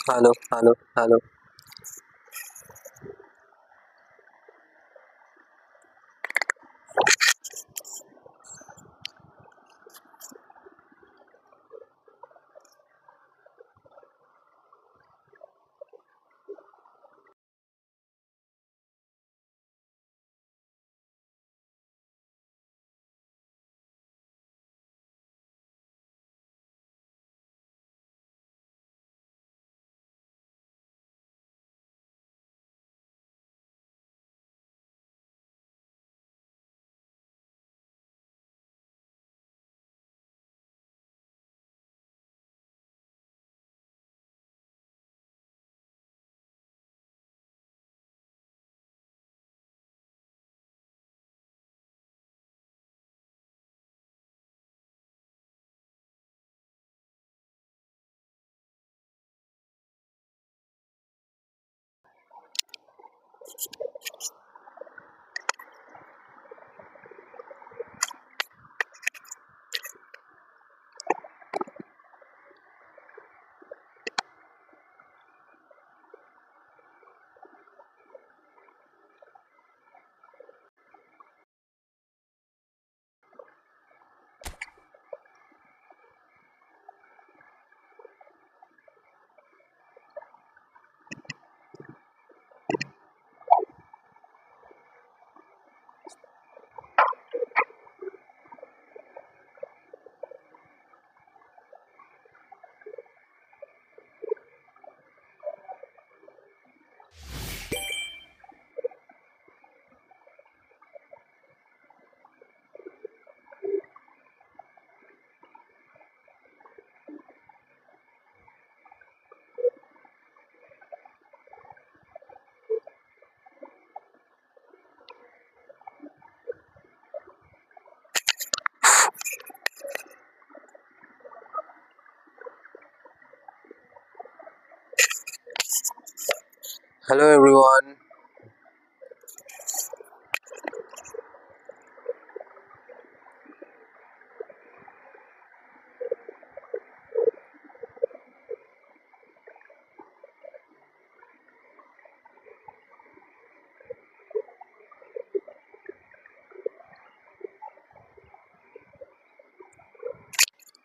Hello, hello, hello. Hello everyone.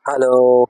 Hello.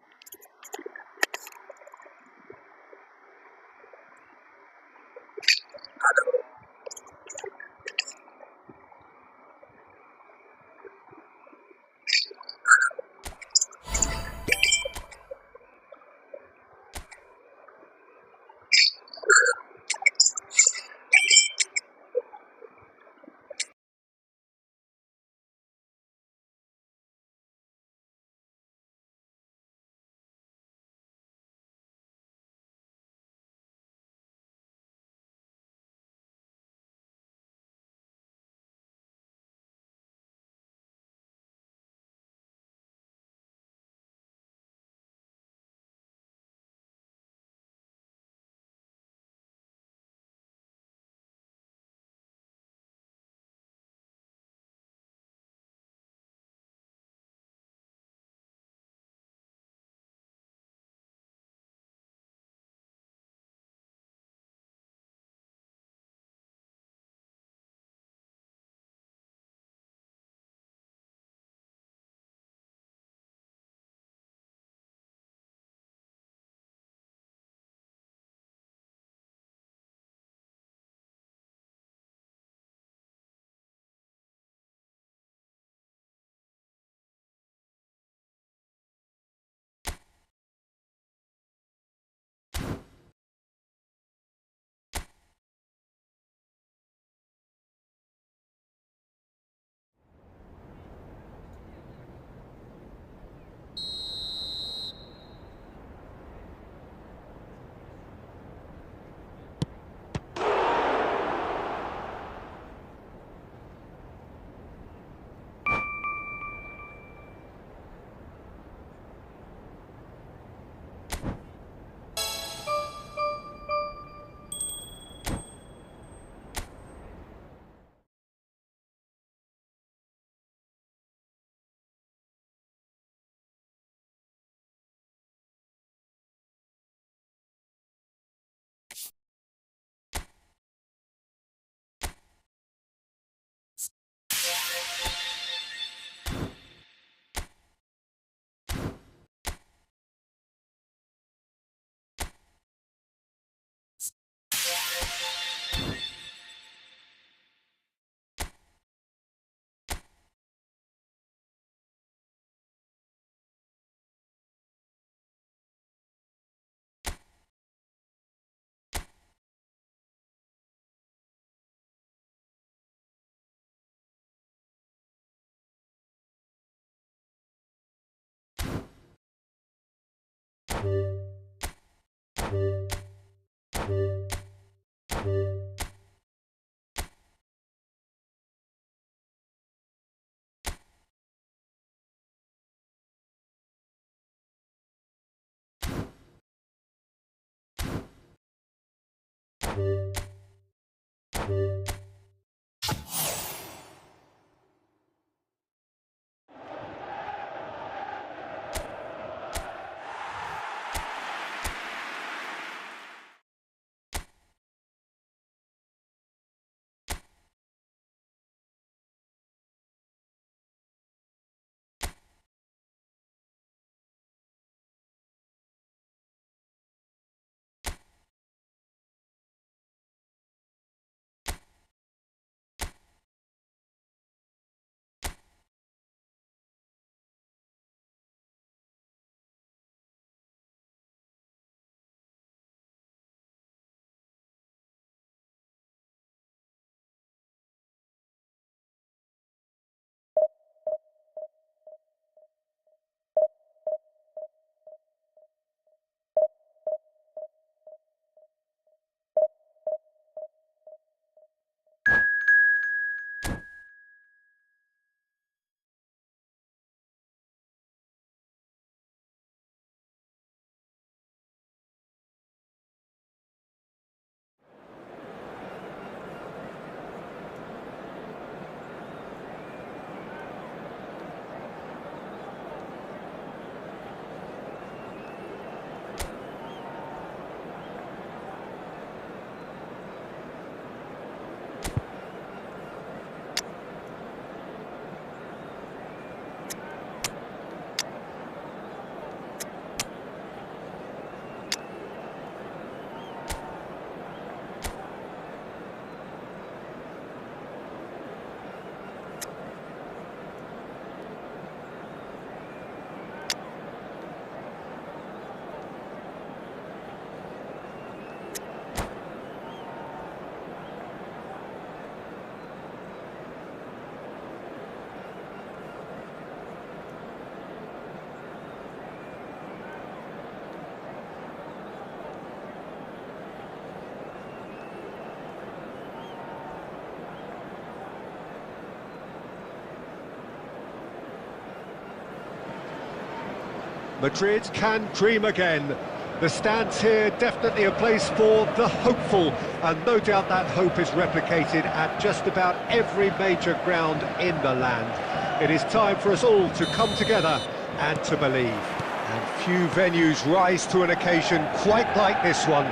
Madrid can dream again. The stands here definitely a place for the hopeful, and no doubt that hope is replicated at just about every major ground in the land. It is time for us all to come together and to believe. And few venues rise to an occasion quite like this one.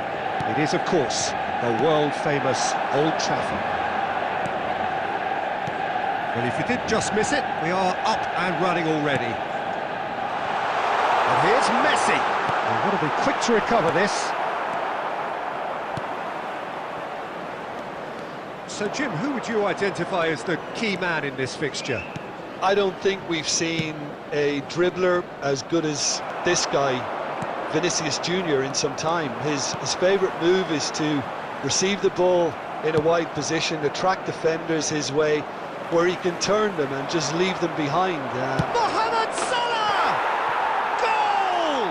It is, of course, the world-famous Old Trafford. Well, if you did just miss it, we are up and running already. And here's Messi. I've got to be quick to recover this. So, Jim, who would you identify as the key man in this fixture? I don't think we've seen a dribbler as good as this guy, Vinicius Jr., in some time. His favourite move is to receive the ball in a wide position, attract defenders his way, where he can turn them and just leave them behind. Mohamed Salah! Goal!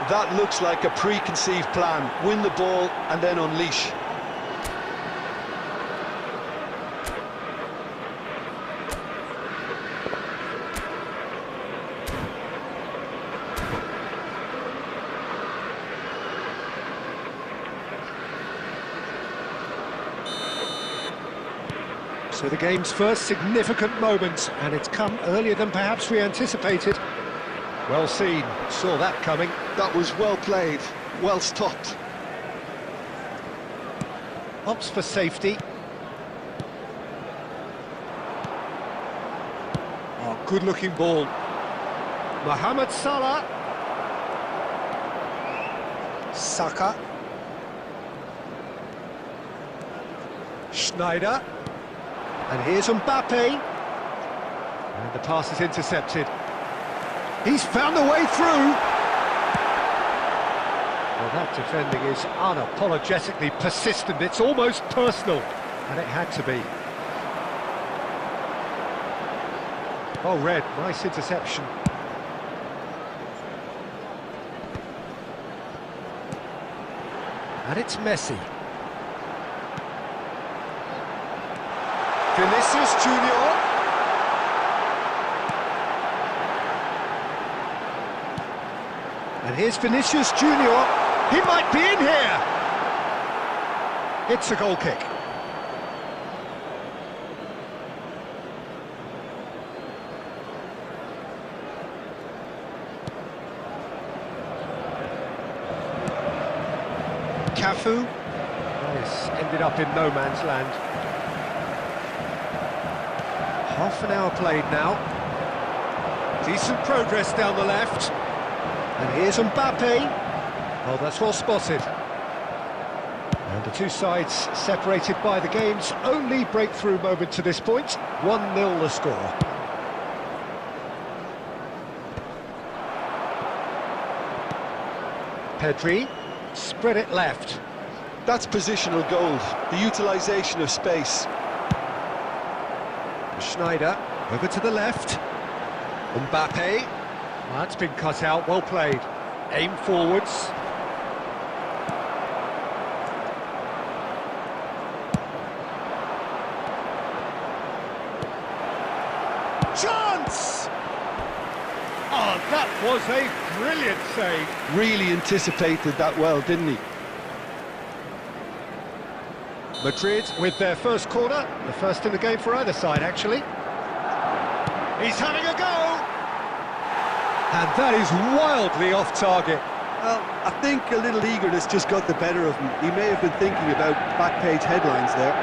That looks like a preconceived plan. Win the ball and then unleash. So the game's first significant moment, and it's come earlier than perhaps we anticipated. Well seen, saw that coming. That was well played, well stopped. Opts for safety. Oh, good-looking ball. Mohamed Salah. Saka. Schneider. And here's Mbappe. And the pass is intercepted. He's found the way through. Well, that defending is unapologetically persistent. It's almost personal. And it had to be. Oh, Red, nice interception. And it's Messi. Vinicius Junior. And here's Vinicius Junior. He might be in here. It's a goal kick. Cafu. This ended up in no man's land. Half an hour played now. Decent progress down the left. And here's Mbappe. Well, that's well spotted. And the two sides separated by the game's only breakthrough moment to this point. 1-0 the score. Pedri. Spread it left. That's positional gold, the utilisation of space. Schneider, over to the left. Mbappe. That's been cut out, well played. Aim forwards. Chance! Oh, that was a brilliant save. Really anticipated that well, didn't he? Madrid with their first corner, the first in the game for either side, actually. He's having a go! And that is wildly off target. Well, I think a little eagerness just got the better of him. He may have been thinking about back page headlines there.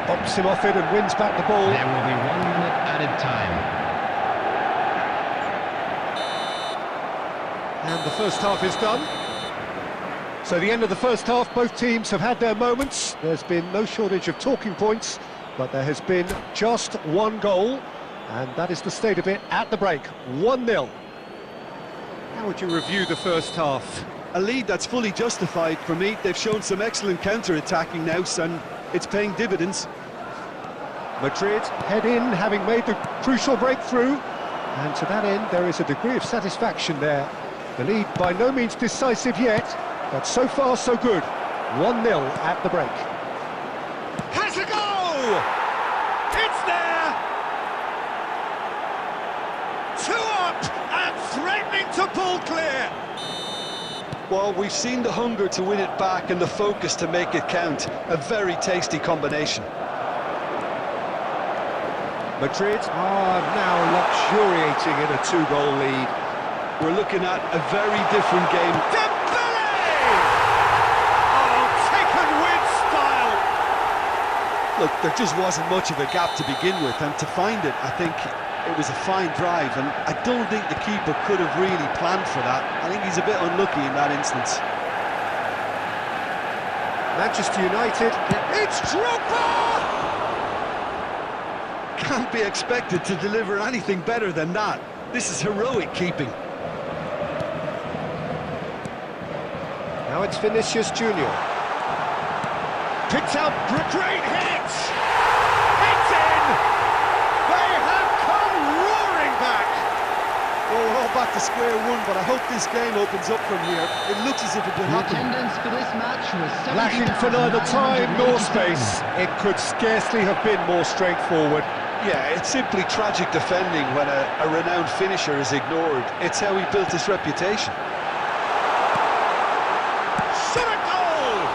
Bumps him off it and wins back the ball. There will be 1 minute added time. And the first half is done. So the end of the first half, both teams have had their moments. There's been no shortage of talking points, but there has been just one goal, and that is the state of it at the break, 1-0. How would you review the first half? A lead that's fully justified for me. They've shown some excellent counter-attacking now, and it's paying dividends. Madrid head in, having made the crucial breakthrough, and to that end there is a degree of satisfaction there. The lead by no means decisive yet, but so far so good. 1-0 at the break. Has a go! It's there! 2 up and threatening to pull clear. Well, we've seen the hunger to win it back and the focus to make it count. A very tasty combination. Madrid are now luxuriating in a 2-goal lead. We're looking at a very different game. Oh, taken with style! Look, there just wasn't much of a gap to begin with, and to find it, I think it was a fine drive, and I don't think the keeper could have really planned for that. I think he's a bit unlucky in that instance. Manchester United, it's Drogba! Can't be expected to deliver anything better than that. This is heroic keeping. Now it's Vinicius Junior. Picks out, great hit! It's in! They have come roaring back! Well, we're all back to square one, but I hope this game opens up from here. It looks as if it could The happen. attendance for this match was Lacking for neither time nor space, it could scarcely have been more straightforward. Yeah, it's simply tragic defending when a renowned finisher is ignored. It's how he built his reputation. Shot a goal!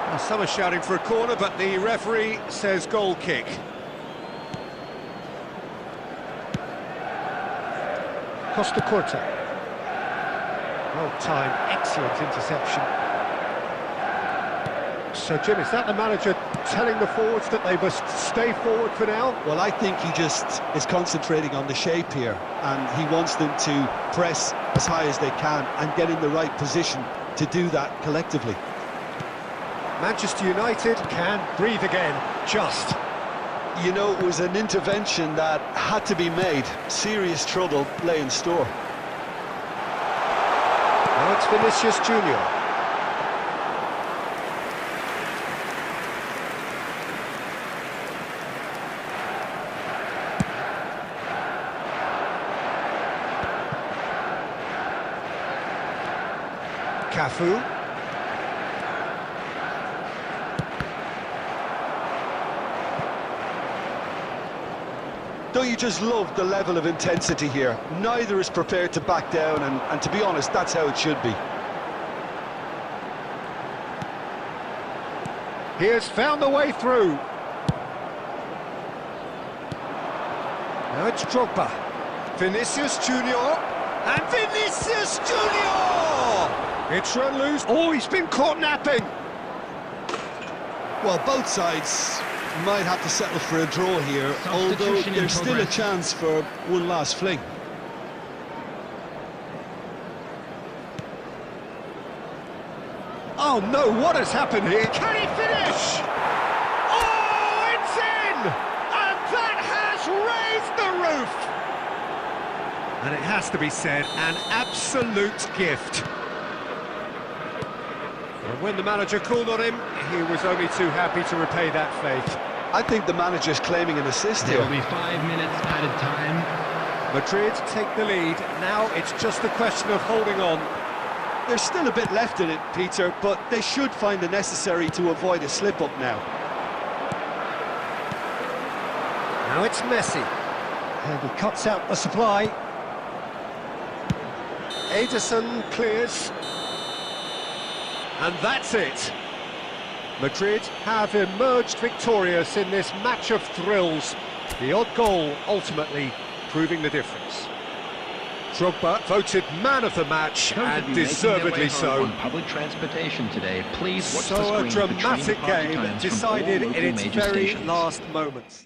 Well, some are shouting for a corner, but the referee says goal kick. Costa Curta. Well timed, excellent interception. So, Jim, is that the manager telling the forwards that they must stay forward for now? Well, I think he just is concentrating on the shape here, and he wants them to press as high as they can and get in the right position to do that collectively. Manchester United can breathe again, just. You know, it was an intervention that had to be made. Serious trouble lay in store. Now it's Vinicius Junior. Cafu. Don't you just love the level of intensity here? Neither is prepared to back down, and to be honest, that's how it should be. He has found the way through. Now it's Drogba. Vinicius Junior. And Vinicius Junior! It's run loose. Oh, he's been caught napping. Well, both sides might have to settle for a draw here, although Substitution in there's still a progress. chance for one last fling. Oh no, what has happened here? Can he finish? Oh, it's in! And that has raised the roof! And it has to be said, an absolute gift. And when the manager called on him, he was only too happy to repay that faith. I think the manager's claiming an assist There here. will be 5 minutes added time. Madrid take the lead. Now it's just a question of holding on. There's still a bit left in it, Peter, but they should find the necessary to avoid a slip-up now. Now it's Messi. And he cuts out the supply. Ederson clears. And that's it. Madrid have emerged victorious in this match of thrills. The odd goal ultimately proving the difference. Drogba voted man of the match, Those of and you making their way deservedly home so. on public transportation today, please watch the So a screen for train dramatic departure game times from decided all in local its major very stations. last moments.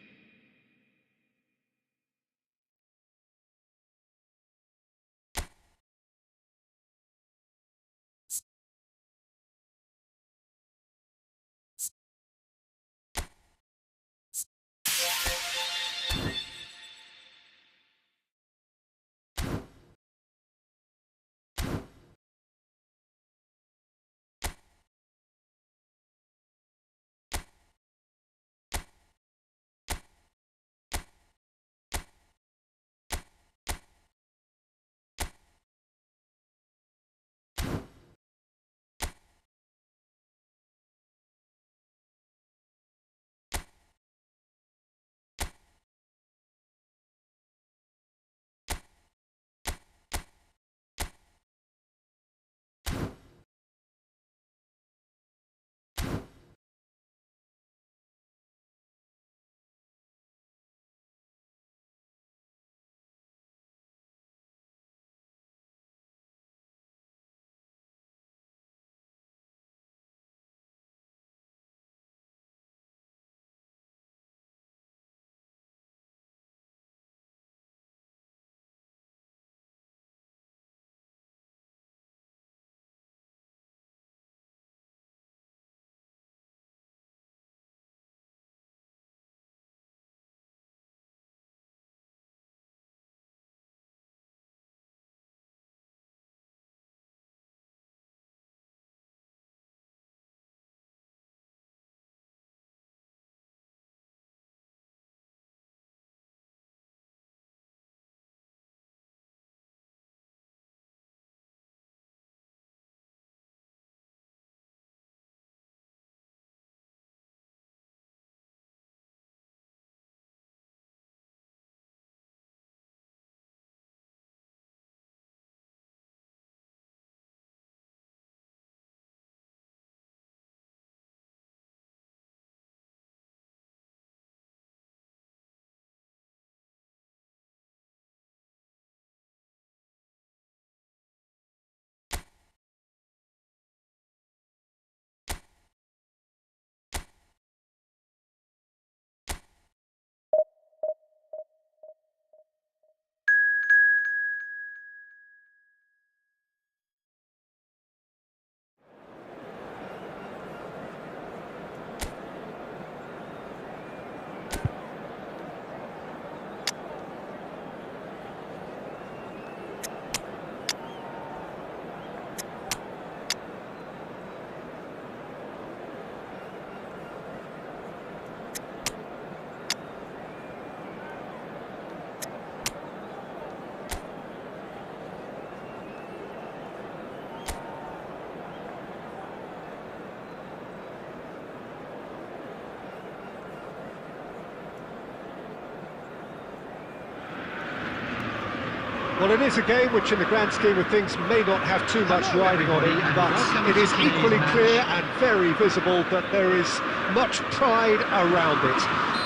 Well, it is a game which in the grand scheme of things may not have too much riding on it, but it is equally clear and very visible that there is much pride around it.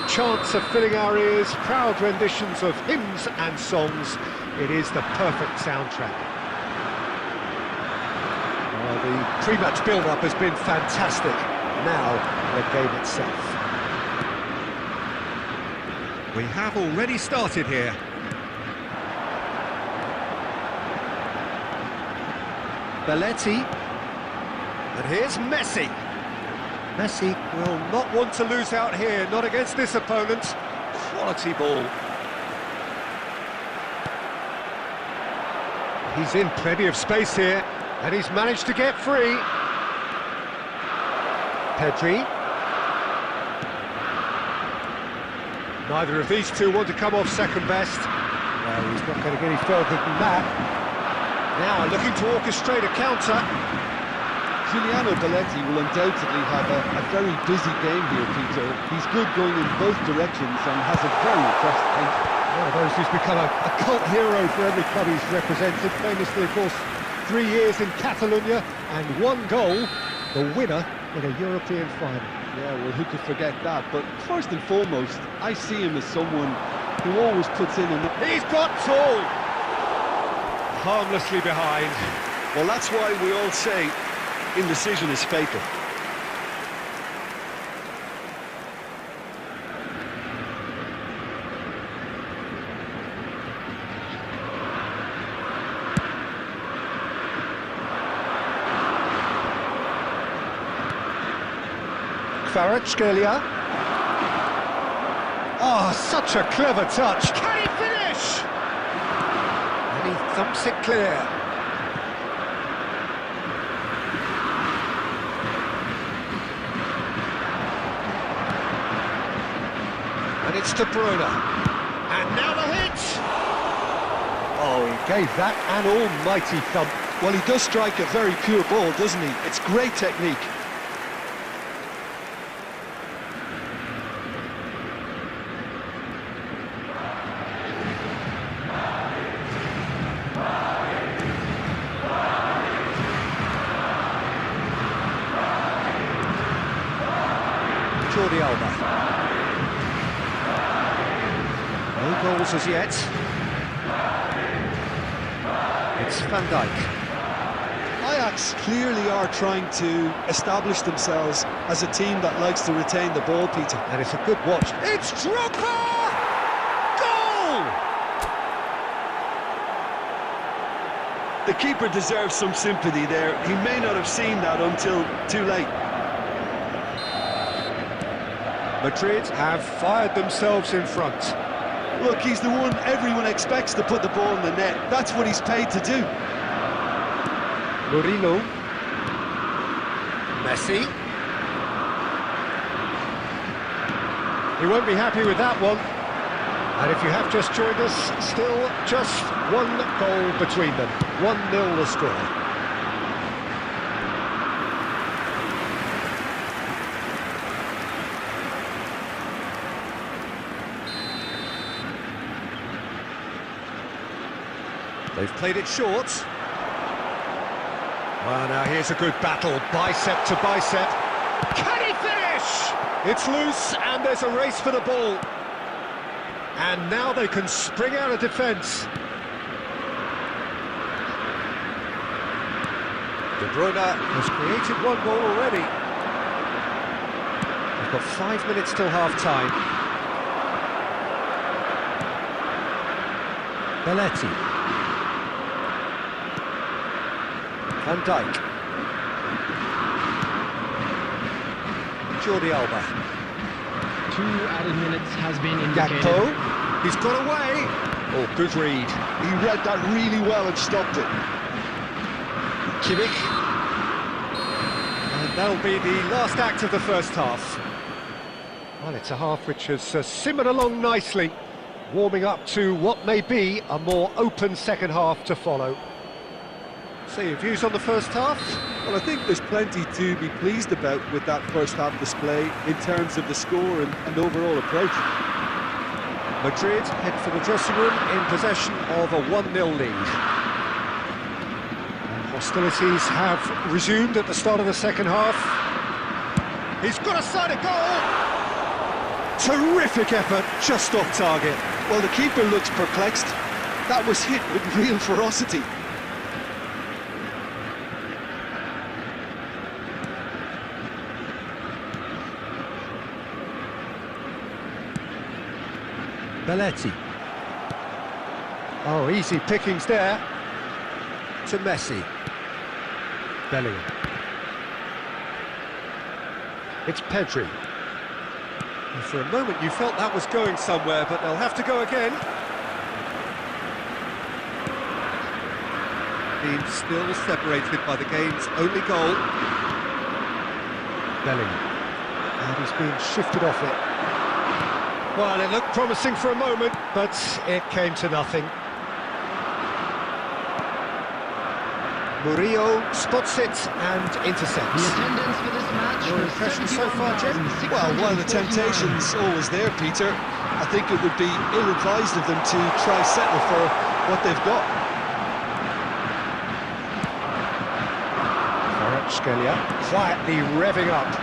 Chants are filling our ears, proud renditions of hymns and songs. It is the perfect soundtrack. Well, the pre-match build-up has been fantastic. Now, the game itself. We have already started here. Belletti, and here's Messi. Messi will not want to lose out here, not against this opponent. Quality ball. He's in plenty of space here, and he's managed to get free. Pedri. Neither of these two want to come off second best. No, he's not going to get any further than that. Now looking to orchestrate a counter. Giuliano Belletti will undoubtedly have a very busy game here, Peter. He's good going in both directions and has a very impressive pace. One of those who's become a cult hero for every club he's represented. Famously, of course, 3 years in Catalonia and 1 goal, the winner in a European final. Yeah, well, who could forget that? But first and foremost, I see him as someone who always puts in an... He's got tall! Harmlessly behind. Well, that's why we all say indecision is fatal. Kvaratskhelia. Oh, such a clever touch. Can he finish? And he thumps it clear. And it's to Bruna. And now the hit! Oh, he gave that an almighty thump. Well, he does strike a very pure ball, doesn't he? It's great technique. Jordi Alba. No goals as yet. It's Van Dijk. Ajax clearly are trying to establish themselves as a team that likes to retain the ball, Peter. And it's a good watch. It's Drogba! Goal! The keeper deserves some sympathy there. He may not have seen that until too late. Madrid have fired themselves in front. Look, he's the one everyone expects to put the ball in the net. That's what he's paid to do. Mourinho. Messi. He won't be happy with that one. And if you have just joined us, still just 1 goal between them. 1-0 the score. They've played it short. Well, now here's a good battle, bicep to bicep. Can he finish? It's loose, and there's a race for the ball. And now they can spring out of defence. De Bruyne has created 1 goal already. We've got 5 minutes till half-time. Belletti. Van Dijk. Jordi Alba. 2 added minutes has been indicated. Gakpo. He's got away. Oh, good read. He read that really well and stopped it. Kimmich. And that'll be the last act of the first half. Well, it's a half which has simmered along nicely, warming up to what may be a more open second half to follow. So your views on the first half? Well, I think there's plenty to be pleased about with that first half display in terms of the score and overall approach. Madrid head for the dressing room in possession of a 1-0 lead. Hostilities have resumed at the start of the second half. He's got a side of goal! Terrific effort, just off target. Well, the keeper looks perplexed. That was hit with real ferocity. Belletti. Oh, easy pickings there. To Messi. Bellingham. It's Pedri. And for a moment you felt that was going somewhere, but they'll have to go again. Being still separated by the game's only goal. Bellingham. And he's being shifted off it. Well, it looked promising for a moment, but it came to nothing. Murillo spots it and intercepts. The attendance for this match Your was impression so far, Jim? Well, while the temptation's always there, Peter, I think it would be ill-advised of them to try settle for what they've got. Kvaratskhelia quietly revving up.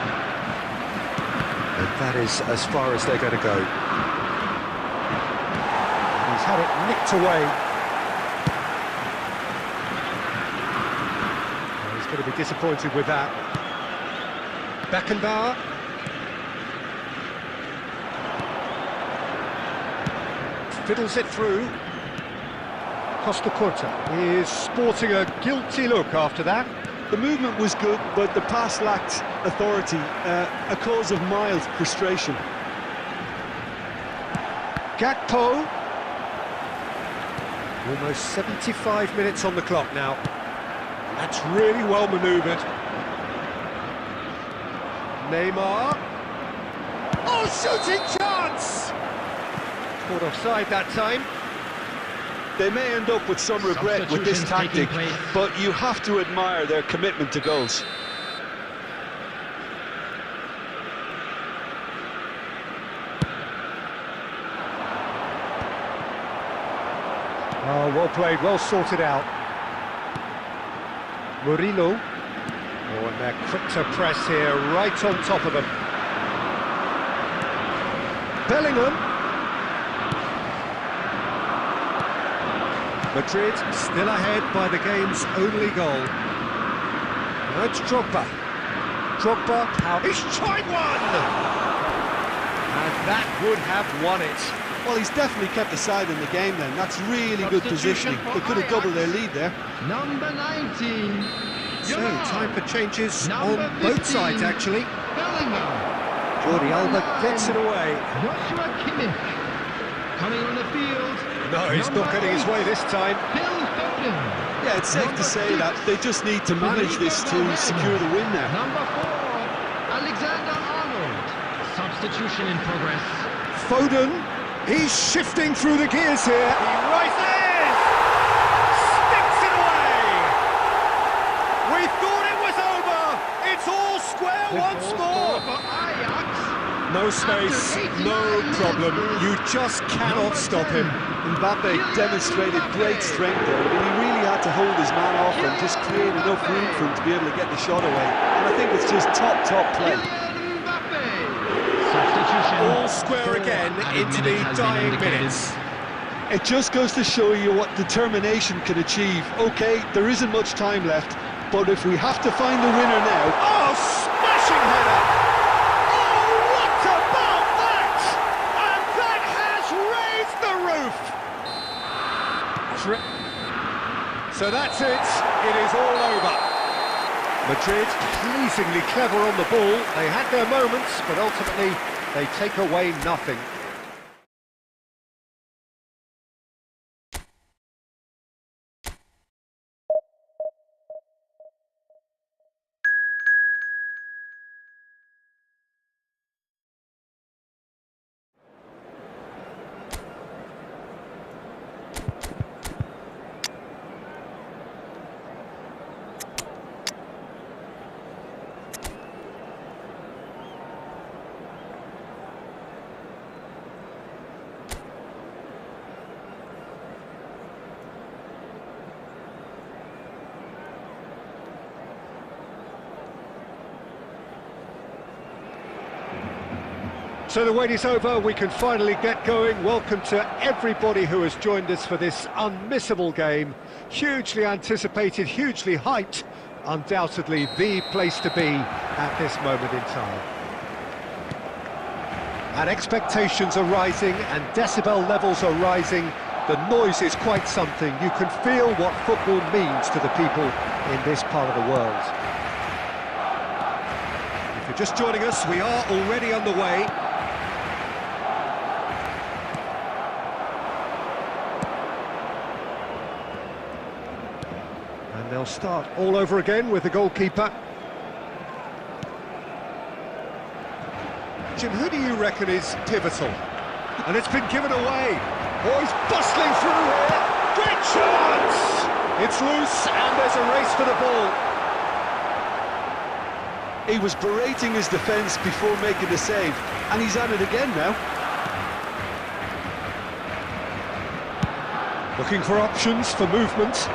And that is as far as they're going to go. He's had it nicked away. Well, he's going to be disappointed with that. Beckenbauer. Fiddles it through. Costa Curta is sporting a guilty look after that. The movement was good, but the pass lacked authority, a cause of mild frustration. Gakpo. Almost 75 minutes on the clock now. That's really well manoeuvred. Neymar. Oh, shooting chance! Caught offside that time. They may end up with some regret with this tactic, but you have to admire their commitment to goals. Oh, well played, well sorted out. Murillo. Oh, and they're quick to press here, right on top of them. Bellingham. Madrid still ahead by the game's only goal. Now it's Drogba. Drogba, how he's tried one! And that would have won it. Well, he's definitely kept the side in the game then. That's really good positioning. They could have doubled their lead there. Number 19. So, time for changes on both sides, actually. Bellingham. Jordi Alba gets it away. Joshua Kimmich. Coming on the field. No, he's not getting his way this time. Phil Foden. Yeah, it's safe to say that they just need to manage this to secure the win there. Number 4. Alexander Arnold. Substitution in progress. Foden, he's shifting through the gears here. He rises! Sticks it away! We thought it was over! It's all square once more! For Ajax. No space, no problem. You just cannot stop him. Mbappe demonstrated great strength there. I mean, he really had to hold his man off and just create enough room for him to be able to get the shot away. And I think it's just top play. Kylian Mbappe. Substitution. All square again into the dying minutes. It just goes to show you what determination can achieve. Okay, there isn't much time left, but if we have to find the winner now... Oh, smashing header! Oh, what about that? And that has raised the roof! So that's it. It is all over. Madrid pleasingly clever on the ball. They had their moments, but ultimately they take away nothing. So the wait is over, we can finally get going. Welcome to everybody who has joined us for this unmissable game. Hugely anticipated, hugely hyped. Undoubtedly the place to be at this moment in time. And expectations are rising and decibel levels are rising. The noise is quite something. You can feel what football means to the people in this part of the world. If you're just joining us, we are already underway. And they'll start all over again with the goalkeeper. Jim, who do you reckon is pivotal? And it's been given away. Oh, he's bustling through here. Great chance! It's loose and there's a race for the ball. He was berating his defence before making the save, and he's at it again now. Looking for options for movement.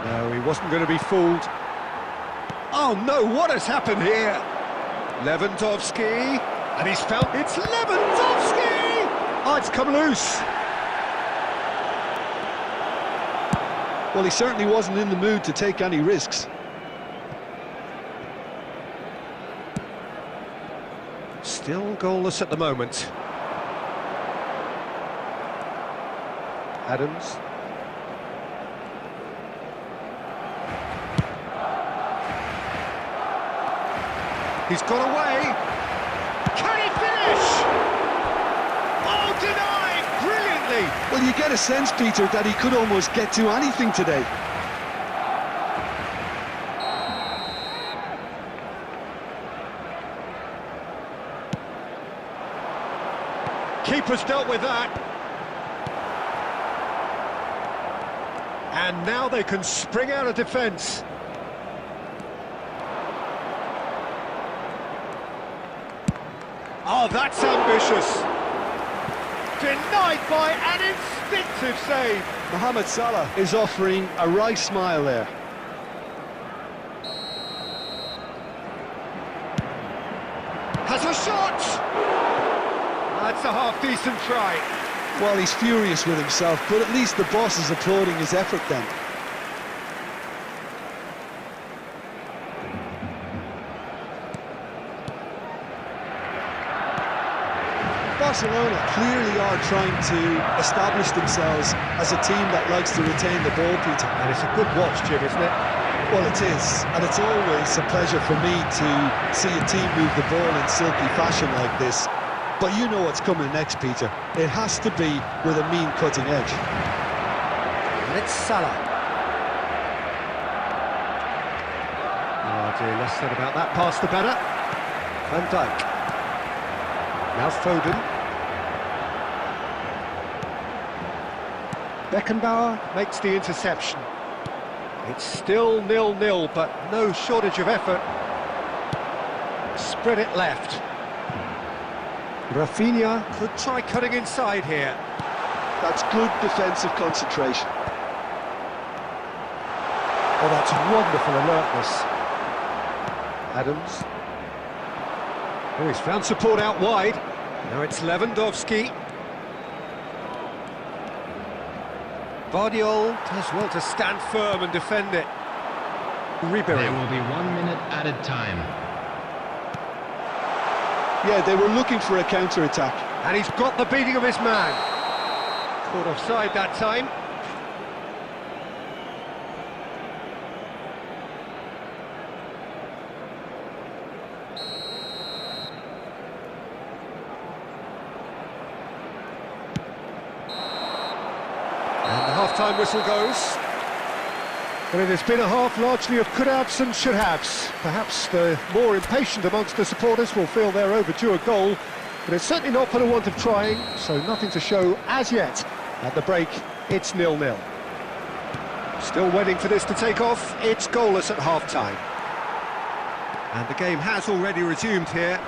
No, he wasn't going to be fooled. Oh no, what has happened here? Lewandowski, and he's found... It's Lewandowski! Oh, it's come loose. Well, he certainly wasn't in the mood to take any risks. Still goalless at the moment. Adams. He's got away. Can he finish? Oh, denied! Brilliantly! Well, you get a sense, Peter, that he could almost get to anything today. Keeper's dealt with that. And now they can spring out of defence. Oh, that's ambitious. Denied by an instinctive save. Mohamed Salah is offering a wry smile there. Has a shot. That's a half-decent try. Well, he's furious with himself, but at least the boss is applauding his effort then. Barcelona clearly are trying to establish themselves as a team that likes to retain the ball, Peter. And it's a good watch, Jim, isn't it? Well, it is, and it's always a pleasure for me to see a team move the ball in silky fashion like this. But you know what's coming next, Peter. It has to be with a mean cutting edge. And it's Salah. Oh dear, less said about that pass the better. Van Dijk. Now Foden. Beckenbauer makes the interception. It's still 0-0, but no shortage of effort. Spread it left. Rafinha could try cutting inside here. That's good defensive concentration. Oh, that's wonderful alertness. Adams. Oh, he's found support out wide. Now it's Lewandowski. Bardiol does well to stand firm and defend it. Ribery. There will be 1 minute added time. Yeah, they were looking for a counter-attack. And he's got the beating of his man. Caught offside that time. And the half-time whistle goes. Well, it has been a half largely of could-haves and should-haves. Perhaps the more impatient amongst the supporters will feel they're overdue a goal, but it's certainly not for the want of trying, so nothing to show as yet. At the break, it's 0-0. Still waiting for this to take off, it's goalless at half-time. And the game has already resumed here.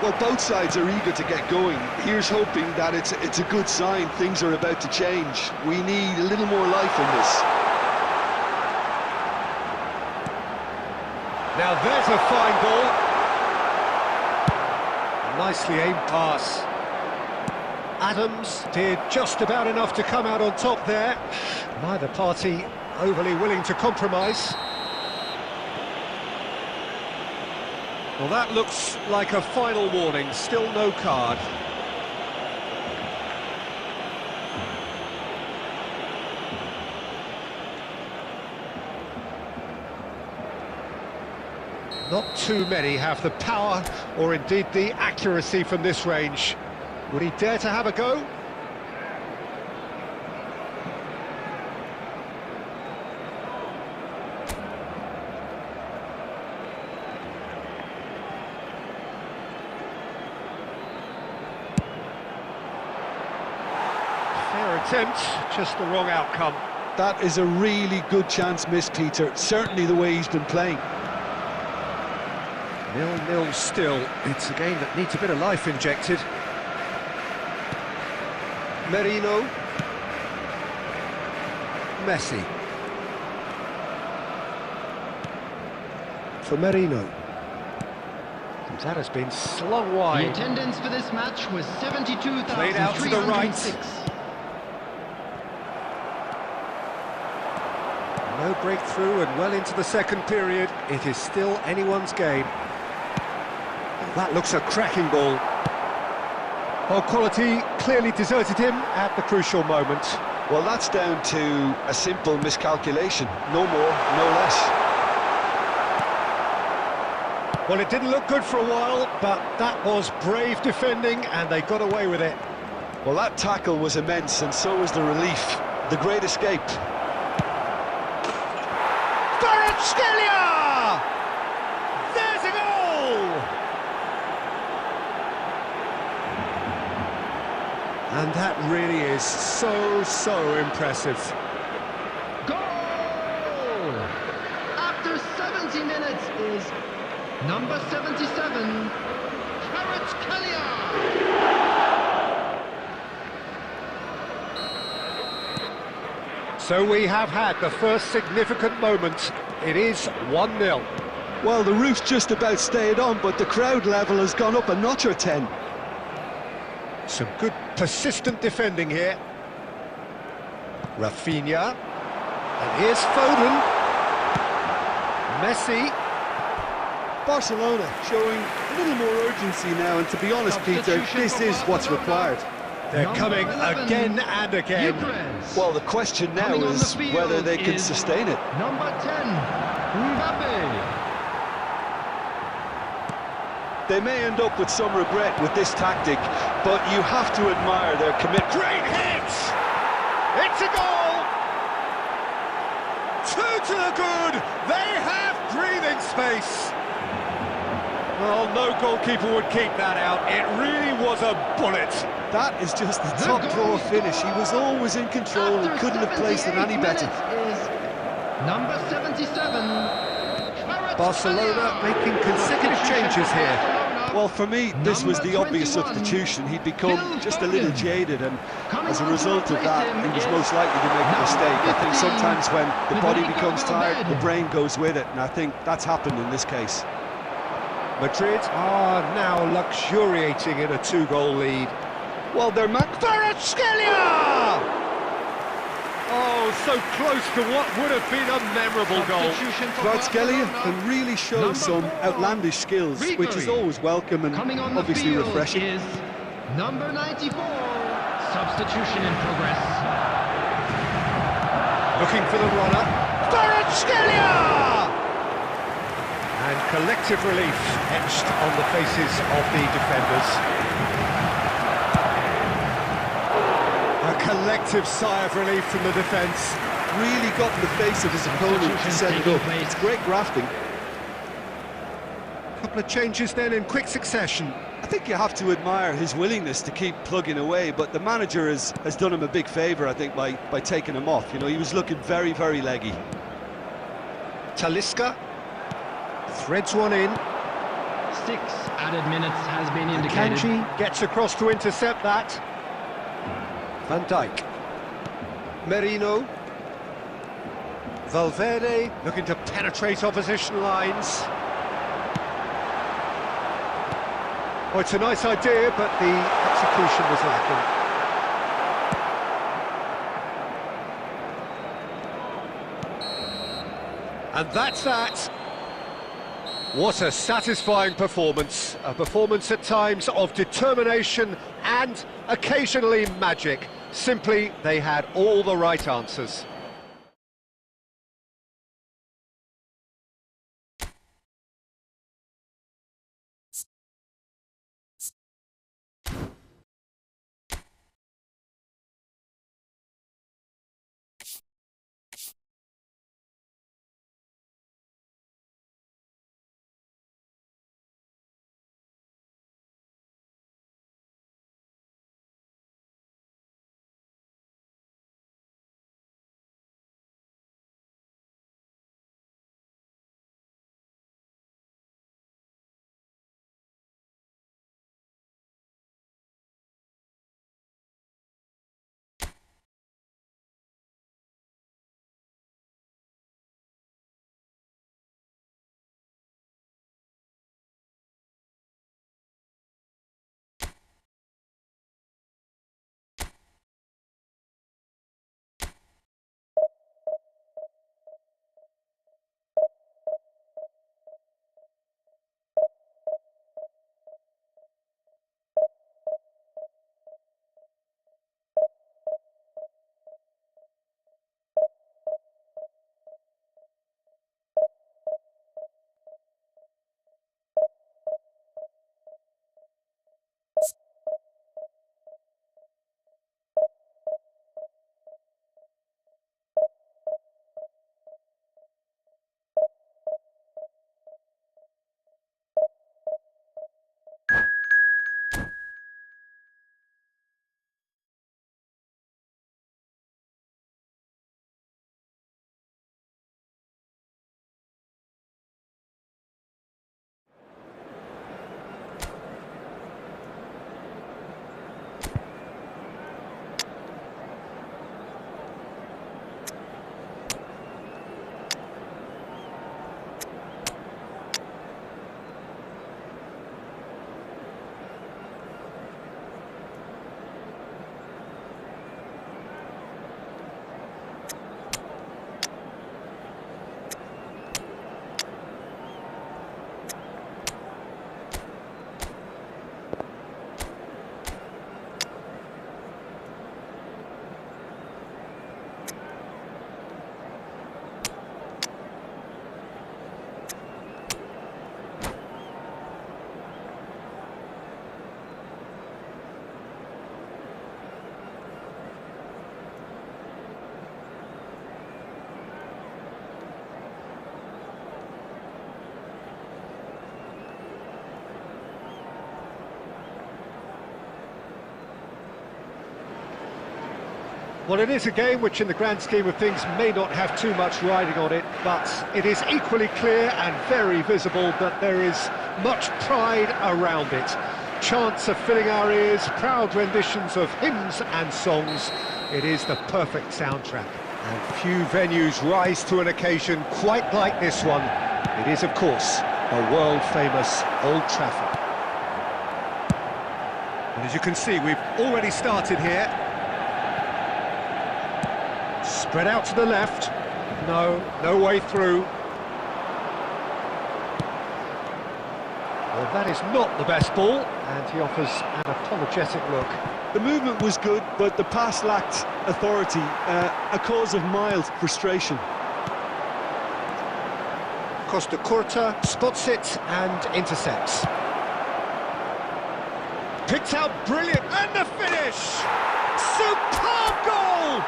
Well, both sides are eager to get going. Here's hoping that it's a good sign. Things are about to change. We need a little more life in this. Now there's a fine ball. nicely aimed pass. Adams did just about enough to come out on top there. Neither party overly willing to compromise. Well, that looks like a final warning, still no card. Not too many have the power or indeed the accuracy from this range. Would he dare to have a go? Fair attempt, just the wrong outcome. That is a really good chance missed, Peter. Certainly the way he's been playing. 0-0 still. It's a game that needs a bit of life injected. Merino. Messi. For Merino. That has been slung wide. The attendance for this match was 72,306. Played out to the right. No breakthrough and well into the second period. It is still anyone's game. That looks a cracking ball. Well, quality clearly deserted him at the crucial moment. Well, that's down to a simple miscalculation. No more, no less. Well, it didn't look good for a while, but that was brave defending and they got away with it. Well, that tackle was immense, and so was the relief. The great escape. Scalia! There's a goal! And that really is so impressive. Goal! After 70 minutes is number 77, Scalia! So we have had the first significant moment. It is 1-0. Well, the roof's just about stayed on, but the crowd level has gone up a notch or 10. Some good persistent defending here. Rafinha. And here's Foden. Messi. Barcelona showing a little more urgency now, and to be honest, Peter, this is what's required. They're coming again and again. Well, the question now is whether they can sustain it. Number 10, Mbappe. They may end up with some regret with this tactic, but you have to admire their commitment. Great hit! It's a goal! Two to the good! They have breathing space! Well, no goalkeeper would keep that out. It really was a bullet. That is just the top drawer finish. He was always in control and couldn't have placed it any better. Number 77. Barcelona making consecutive changes here. Well, for me, this was the obvious substitution. He'd become just a little jaded, and as a result of that, he was most likely to make a mistake. I think sometimes when the body becomes tired, the brain goes with it, and I think that's happened in this case. Madrid are now luxuriating in a two-goal lead. Well, they're Scalia! Oh, so close to what would have been a memorable goal. Scalia can really show some outlandish skills, which is always welcome and obviously refreshing. Is number 94. Substitution in progress. Looking for the runner. Scalia! And collective relief etched on the faces of the defenders. A collective sigh of relief from the defence. Really got in the face of his opponent to set it up. It's great grafting. A couple of changes then in quick succession. I think you have to admire his willingness to keep plugging away, but the manager has done him a big favour, I think, by taking him off. You know, he was looking very leggy. Talisca threads one in. 6 added minutes has been indicated. Kanji gets across to intercept that. Van Dijk. Merino. Valverde looking to penetrate opposition lines. Oh, it's a nice idea, but the execution was lacking. And that's that. What a satisfying performance. A performance at times of determination and occasionally magic. Simply, they had all the right answers. Well, it is a game which in the grand scheme of things may not have too much riding on it, but it is equally clear and very visible that there is much pride around it. Chants are filling our ears, proud renditions of hymns and songs. It is the perfect soundtrack. And few venues rise to an occasion quite like this one. It is, of course, the world-famous Old Trafford. And as you can see, we've already started here. Spread out to the left. No way through. Well, that is not the best ball, and he offers an apologetic look. The movement was good, but the pass lacked authority, a cause of mild frustration. Costa Curta spots it and intercepts. Picked out brilliant, and the finish! Superb goal!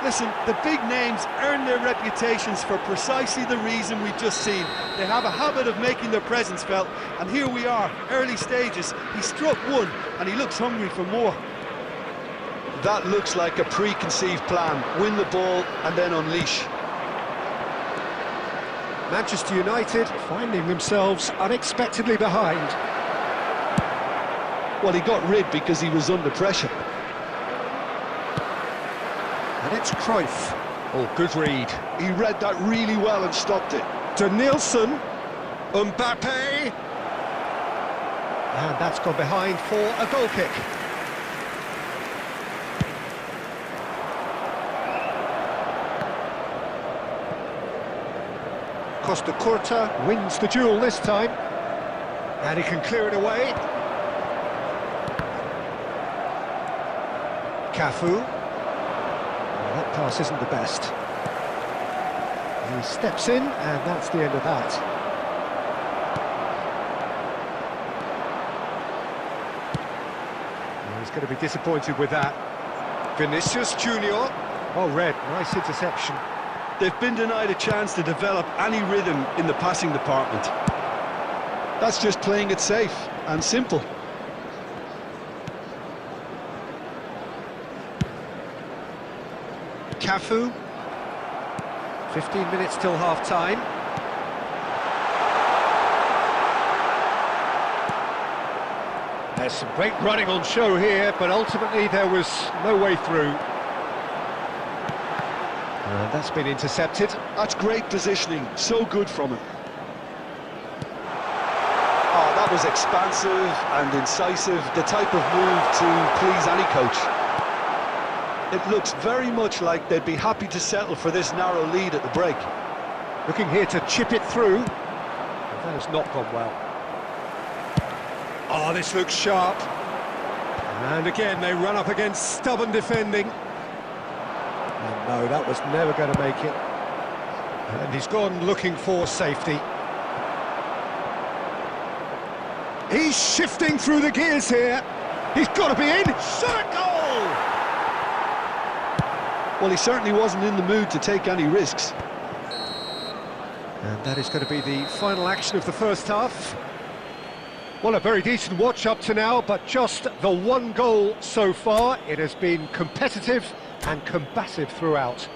Listen, the big names earn their reputations for precisely the reason we've just seen. They have a habit of making their presence felt, and here we are, early stages. He struck one, and he looks hungry for more. That looks like a preconceived plan. Win the ball and then unleash. Manchester United finding themselves unexpectedly behind. Well, he got rid because he was under pressure. And it's Cruyff. Oh, good read. He read that really well and stopped it. To Nielsen. Mbappe. And that's gone behind for a goal kick. Costa Curta wins the duel this time. And he can clear it away. Cafu. Well, that pass isn't the best. He steps in, and that's the end of that. Well, he's going to be disappointed with that. Vinicius Junior. Oh, red, nice interception. They've been denied a chance to develop any rhythm in the passing department. That's just playing it safe and simple. Cafu. 15 minutes till half-time. There's some great running on show here, but ultimately there was no way through. That's been intercepted. That's great positioning, so good from him. Oh, that was expansive and incisive, the type of move to please any coach. It looks very much like they'd be happy to settle for this narrow lead at the break. Looking here to chip it through. That has not gone well. Oh, this looks sharp. And again, they run up against stubborn defending. And no, that was never going to make it. And he's gone looking for safety. He's shifting through the gears here. He's got to be in. Shot a goal! Well, he certainly wasn't in the mood to take any risks. And that is going to be the final action of the first half. Well, a very decent watch up to now, but just the one goal so far. It has been competitive and combative throughout.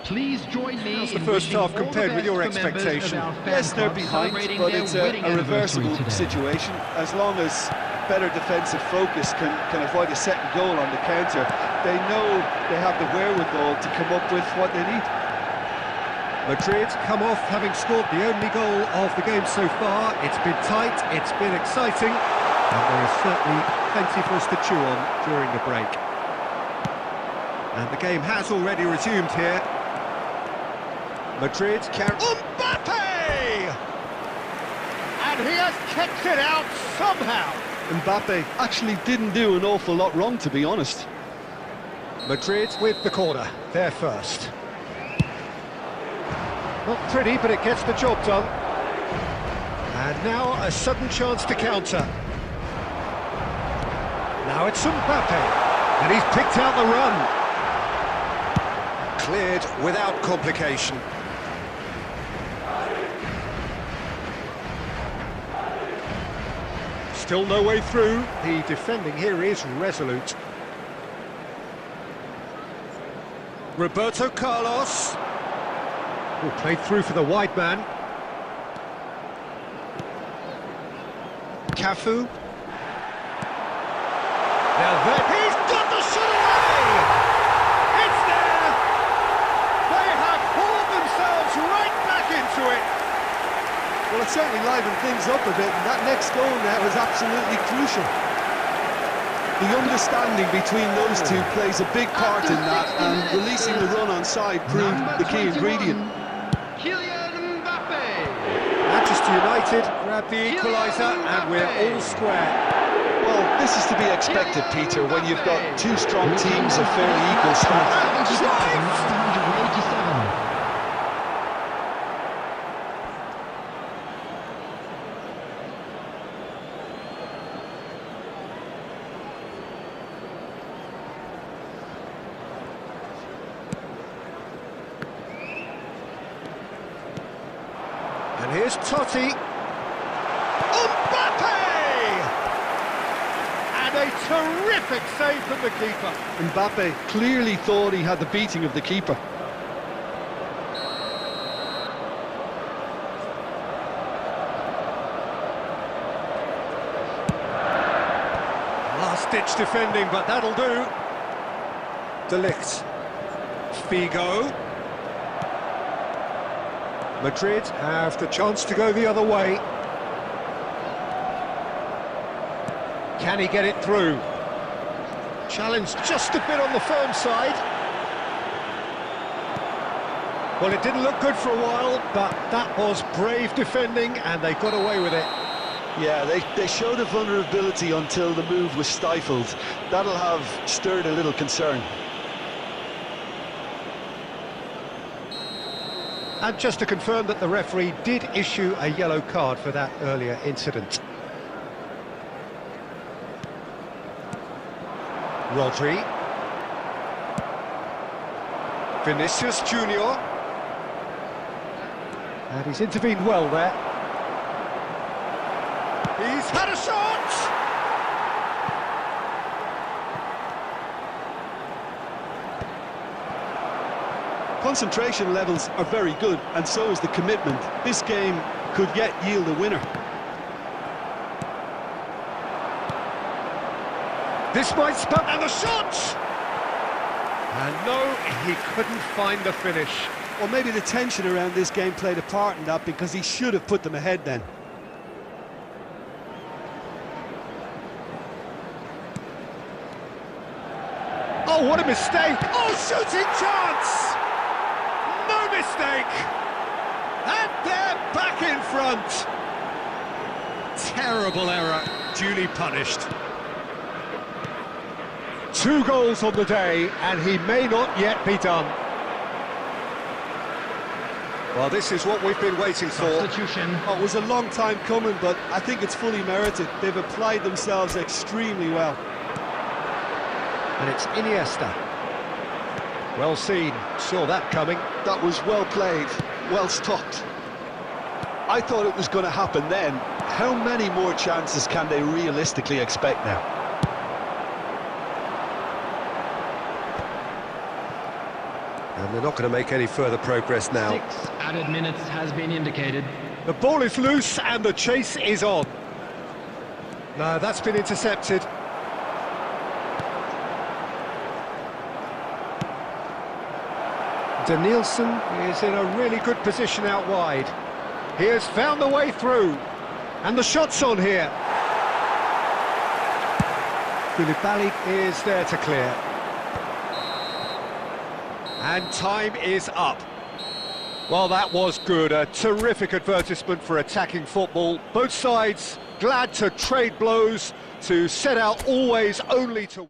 Please join me. How's the in first wishing half all the compared with best your for members of expectation? our fan Yes, they're club behind, celebrating but their it's wedding a reversible anniversary today. situation. As long as better defensive focus can avoid a second goal on the counter, they know they have the wherewithal to come up with what they need. Madrid come off having scored the only goal of the game so far. It's been tight, it's been exciting, and there is certainly plenty for us to chew on during the break. And the game has already resumed here. Madrid can... Mbappe! And he has kicked it out somehow. Mbappe actually didn't do an awful lot wrong, to be honest. Madrid with the corner, they're first. Not pretty, but it gets the job done. And now a sudden chance to counter. Now it's Mbappe, and he's picked out the run. Cleared without complication. Still no way through. The defending here is resolute. Roberto Carlos. Oh, played through for the wide man. Cafu. Now there, he's got the shot away! It's there! They have hauled themselves right back into it! Well, it certainly livened things up a bit, and that next goal now is absolutely crucial. The understanding between those two plays a big part in that, and releasing the run on side proved the key ingredient. Kylian Mbappe. Manchester United grab the equaliser, and we're all square. Well, this is to be expected, Peter, when you've got two strong teams of fairly equal strength. 187. And here's Totti. Mbappe! And a terrific save from the keeper. Mbappe clearly thought he had the beating of the keeper. Last-ditch defending, but that'll do. De Ligt. Figo. Madrid have the chance to go the other way. Can he get it through? Challenge just a bit on the firm side. Well, it didn't look good for a while, but that was brave defending, and they got away with it. Yeah, they showed a vulnerability until the move was stifled. That'll have stirred a little concern. And just to confirm that the referee did issue a yellow card for that earlier incident. Rodri. Vinicius Junior. And he's intervened well there. He's had a shot! Concentration levels are very good, and so is the commitment. This game could yet yield a winner. This might spell, and the shot! And no, he couldn't find the finish. Or maybe the tension around this game played a part in that, because he should have put them ahead then. Oh, what a mistake! Oh, shooting chance! No mistake! And they're back in front! Terrible error, duly punished. 2 goals on the day, and he may not yet be done. Well, this is what we've been waiting for. Substitution. Oh, it was a long time coming, but I think it's fully merited. They've applied themselves extremely well. And it's Iniesta. Well seen, saw that coming. That was well played, well stopped. I thought it was going to happen then. How many more chances can they realistically expect now? And they're not going to make any further progress now. 6 added minutes has been indicated. The ball is loose and the chase is on. No, that's been intercepted. Danielson is in a really good position out wide. He has found the way through. And the shot's on here. Koulibaly is there to clear. And time is up. Well, that was good. A terrific advertisement for attacking football. Both sides glad to trade blows, to set out always only to...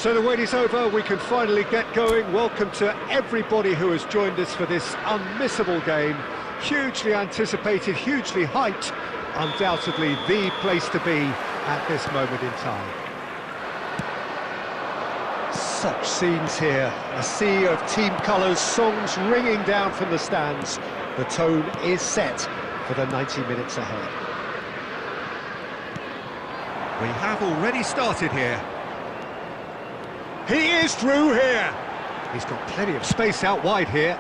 So the wait is over, we can finally get going. Welcome to everybody who has joined us for this unmissable game. Hugely anticipated, hugely hyped. Undoubtedly the place to be at this moment in time. Such scenes here. A sea of team colours, songs ringing down from the stands. The tone is set for the 90 minutes ahead. We have already started here. He is through here. He's got plenty of space out wide here.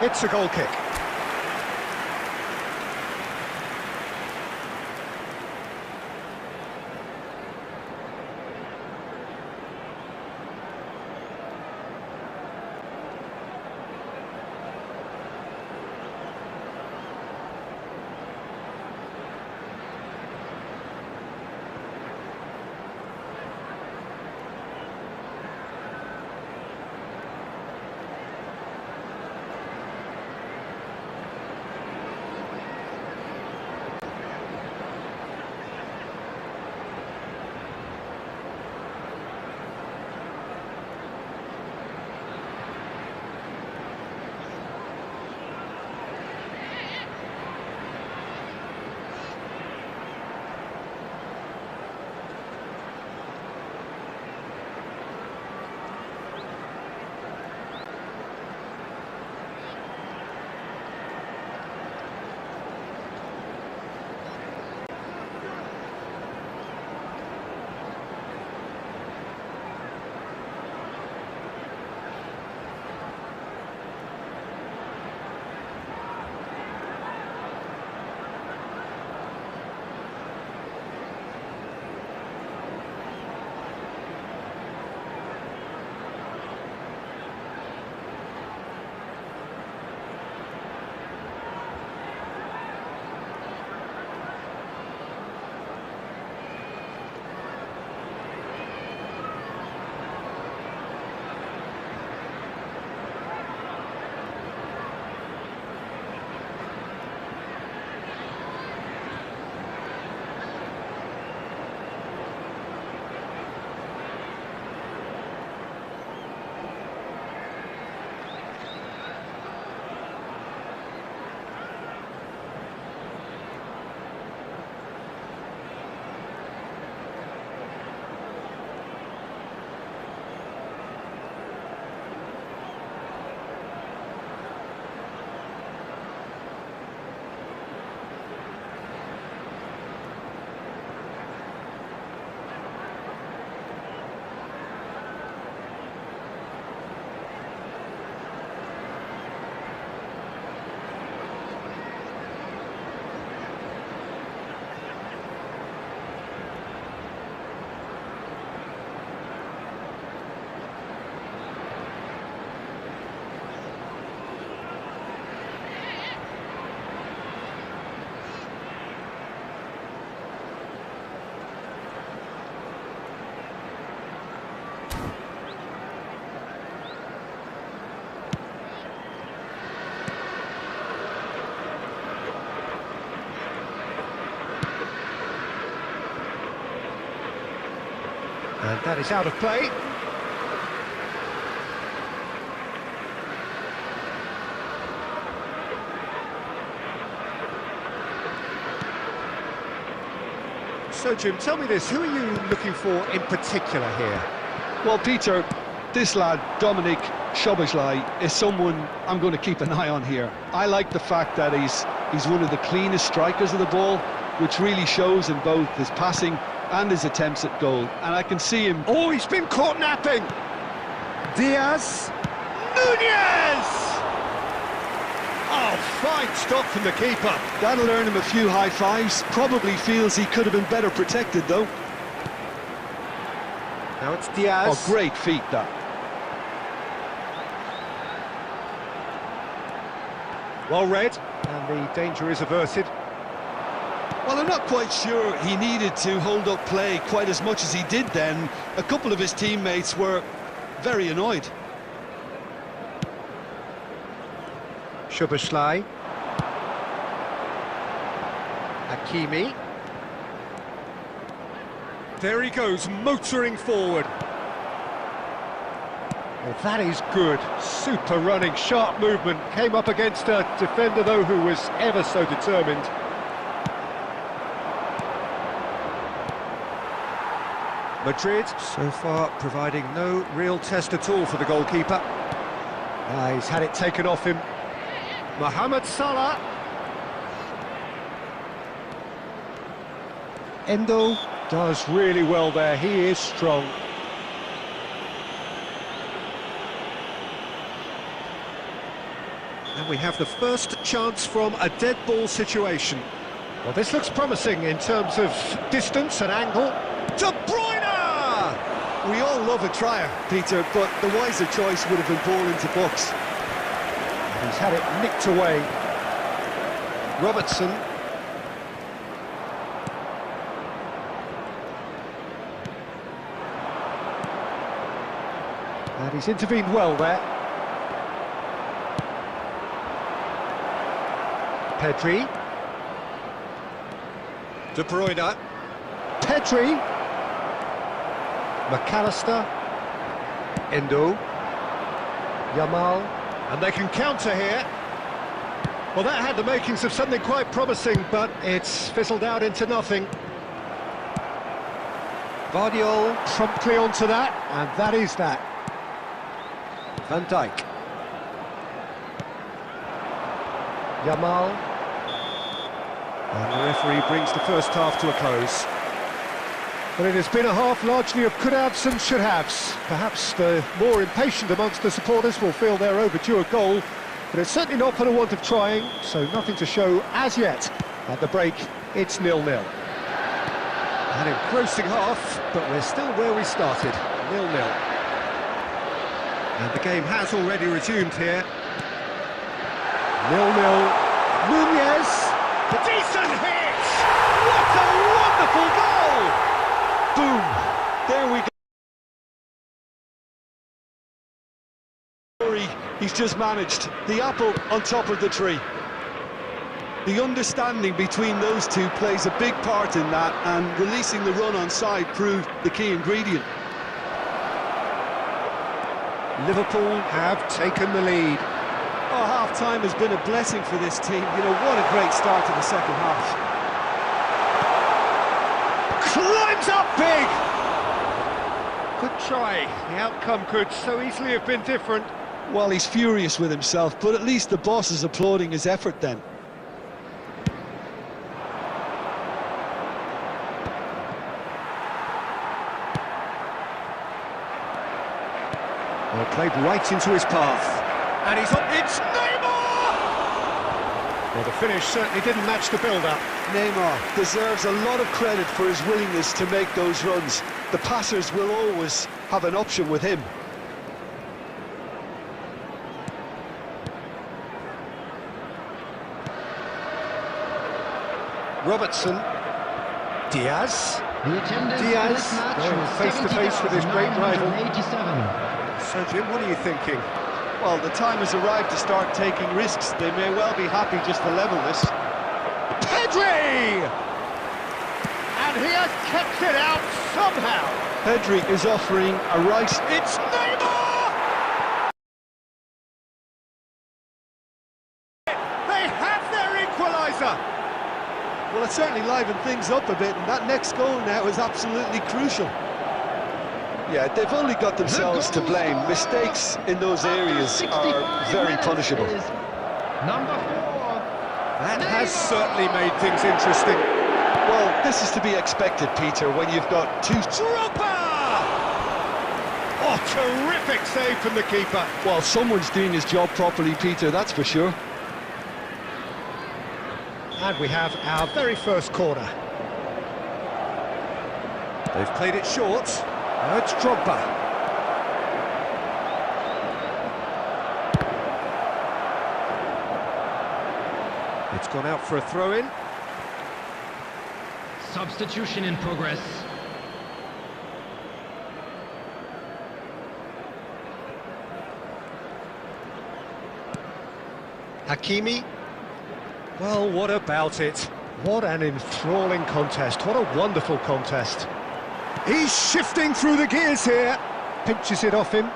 It's a goal kick. And that is out of play. So Jim, tell me this, who are you looking for in particular here? Well, Peter, this lad, Dominic Szoboszlai, is someone I'm going to keep an eye on here. I like the fact that he's one of the cleanest strikers of the ball, which really shows in both his passing and his attempts at goal. And I can see him... Oh, he's been caught napping! Diaz! Nunez! Oh, fine stop from the keeper. That'll earn him a few high fives. Probably feels he could have been better protected, though. Now it's Diaz. Oh, great feat, that. Well read, and the danger is averted. Well, I'm not quite sure he needed to hold up play quite as much as he did then. A couple of his teammates were very annoyed. Szoboszlai. Hakimi. There he goes, motoring forward. Well, that is good. Super running, sharp movement. Came up against a defender, though, who was ever so determined. Madrid, so far, providing no real test at all for the goalkeeper. He's had it taken off him. Mohamed Salah. Endo does really well there. He is strong. And we have the first chance from a dead ball situation. Well, this looks promising in terms of distance and angle. De Bruyne! We all love a trier, Peter, but the wiser choice would have been ball into box. He's had it nicked away. Robertson. And he's intervened well there. Pedri. De Bruyne. Pedri. McAllister. Endo. Yamal. And they can counter here. Well, that had the makings of something quite promising, but it's fizzled out into nothing. Vardiol promptly onto that, and that is that. Van Dijk. Yamal. And the referee brings the first half to a close. But it has been a half largely of could-haves and should-haves. Perhaps the more impatient amongst the supporters will feel they're overdue a goal, but it's certainly not for the want of trying, so nothing to show as yet. At the break, it's 0-0. An engrossing half, but we're still where we started, 0-0. And the game has already resumed here. 0-0. Nunez, a decent hit! What a wonderful goal! Boom! There we go. He's just managed the apple on top of the tree. The understanding between those two plays a big part in that, and releasing the run on side proved the key ingredient. Liverpool have taken the lead. Oh, half-time has been a blessing for this team. You know, what a great start to the second half. Climbs up big! Good try. The outcome could so easily have been different. Well, he's furious with himself, but at least the boss is applauding his effort then. Well, played right into his path. And he's up. It's Neymar! Well, the finish certainly didn't match the build-up. Neymar deserves a lot of credit for his willingness to make those runs. The passers will always have an option with him. Robertson. Diaz. The attendance Diaz for this match going was face-to-face with his great rival. 70,987. So, Jim, what are you thinking? Well, the time has arrived to start taking risks. They may well be happy just to level this. Pedri! And he has kept it out somehow. Pedri is offering a right. It's Neymar! They have their equaliser! Well, it certainly livened things up a bit, and that next goal now is absolutely crucial. Yeah, they've only got themselves to blame. Mistakes in those areas are very punishable. Number 4. That has certainly made things interesting. Well, this is to be expected, Peter, when you've got two... Drogba! Oh, terrific save from the keeper. Well, someone's doing his job properly, Peter, that's for sure. And we have our very first corner. They've played it short. Now it's Drogba. It's gone out for a throw-in. Substitution in progress. Hakimi. Well, what about it? What an enthralling contest. What a wonderful contest. He's shifting through the gears here. Pinches it off him.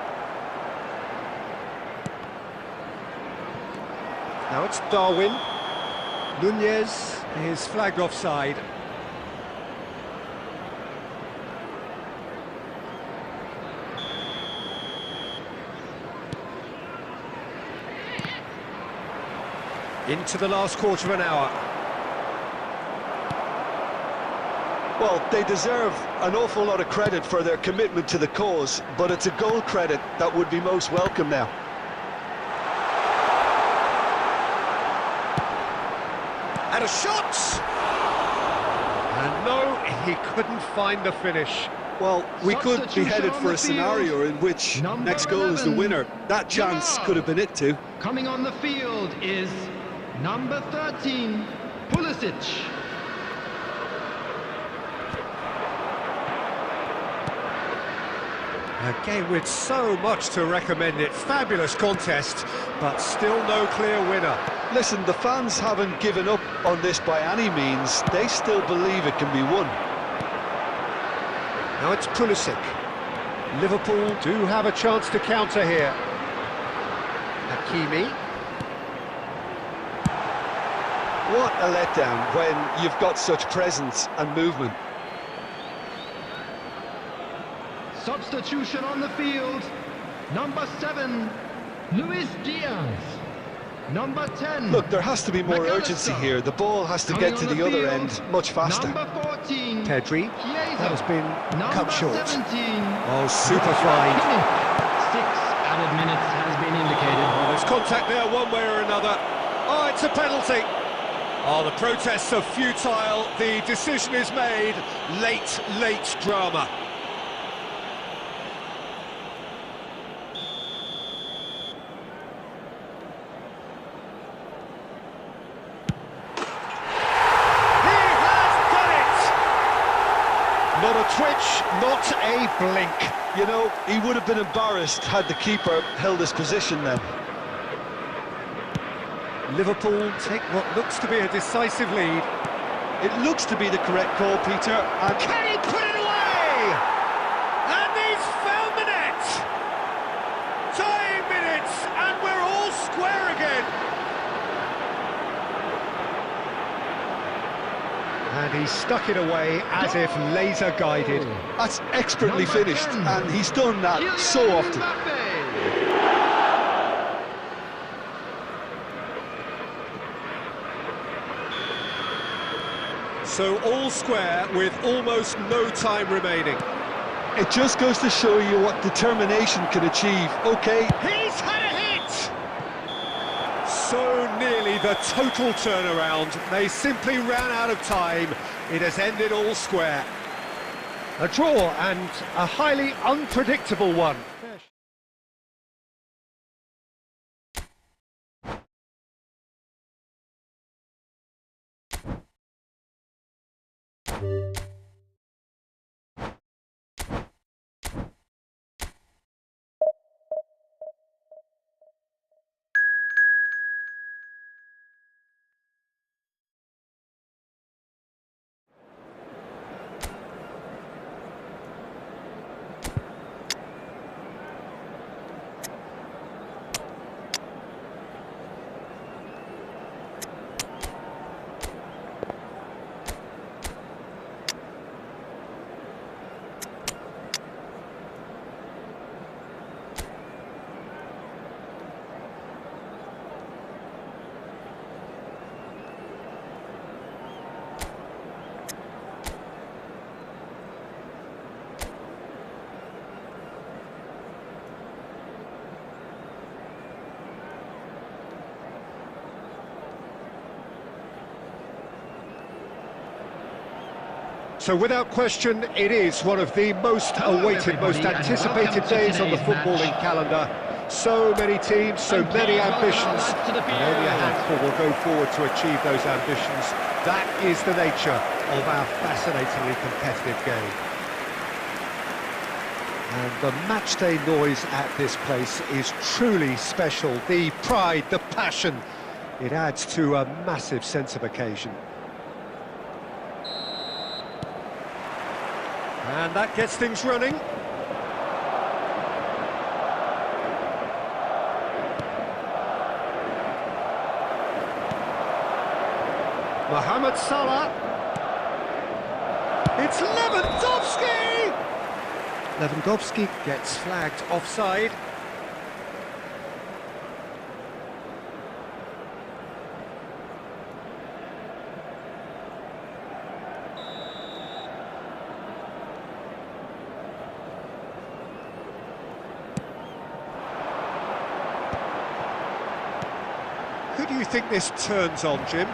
Now it's Darwin. Nunez is flagged offside. Into the last quarter of an hour. Well, they deserve an awful lot of credit for their commitment to the cause, but it's a goal credit that would be most welcome now. And a shot! And no, he couldn't find the finish. Well, we could be Substitution headed on for the a scenario in which Number next goal is the 11. winner. That chance could have been it too. Coming on the field is number 13, Pulisic. A game with so much to recommend it. Fabulous contest, but still no clear winner. Listen, the fans haven't given up on this by any means. They still believe it can be won. Now it's Pulisic. Liverpool do have a chance to counter here. Hakimi. What a letdown when you've got such presence and movement. Substitution on the field, number 7, Luis Diaz. Number 10. Look, there has to be more McAllister. urgency here. The ball has to Coming get to on the other field, end much faster. Number 14, Pedri. Chiesa. That has been number cut short. 17. Oh, super find. 6 added minutes has been indicated. Oh, there's contact there one way or another. Oh, it's a penalty. Oh, the protests are futile. The decision is made. Late drama. Not a twitch, not a blink. You know, he would have been embarrassed had the keeper held his position then. Liverpool take what looks to be a decisive lead. It looks to be the correct call, Peter. And Can he put it away? And he's found the net! Time minutes, and we're all square again. And he stuck it away as if laser guided. That's expertly Number finished, 10. and he's done that Kylian so often. Mbappe. So all square with almost no time remaining. It just goes to show you what determination can achieve. Okay, He's had a hit! So nearly the total turnaround. They simply ran out of time. It has ended all square. A draw and a highly unpredictable one. So without question, it is one of the most awaited, most everybody, and anticipated welcome to days on the today's footballing match. calendar. So many teams, so many ambitions, to the and only a field. handful will go forward to achieve those ambitions. That is the nature of our fascinatingly competitive game. And the matchday noise at this place is truly special. The pride, the passion, it adds to a massive sense of occasion. And that gets things running. Mohamed Salah. It's Lewandowski! Lewandowski gets flagged offside. Who do you think this turns on, Jim?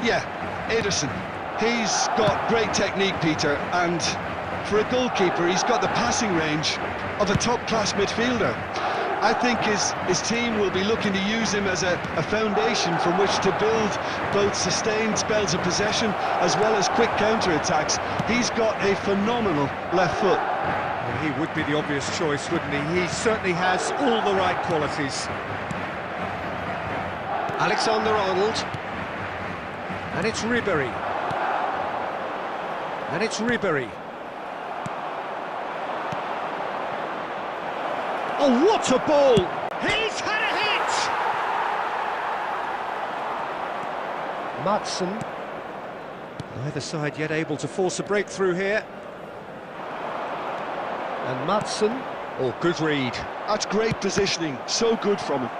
Yeah, Ederson. He's got great technique, Peter, and for a goalkeeper, he's got the passing range of a top-class midfielder. I think his team will be looking to use him as a foundation from which to build both sustained spells of possession as well as quick counter-attacks. He's got a phenomenal left foot. Well, he would be the obvious choice, wouldn't he? He certainly has all the right qualities. Alexander-Arnold. And it's Ribery. And it's Ribery. Oh, what a ball! He's had a hit! Madsen. Neither side yet able to force a breakthrough here. And Madsen. Oh, good read. That's great positioning, so good from him.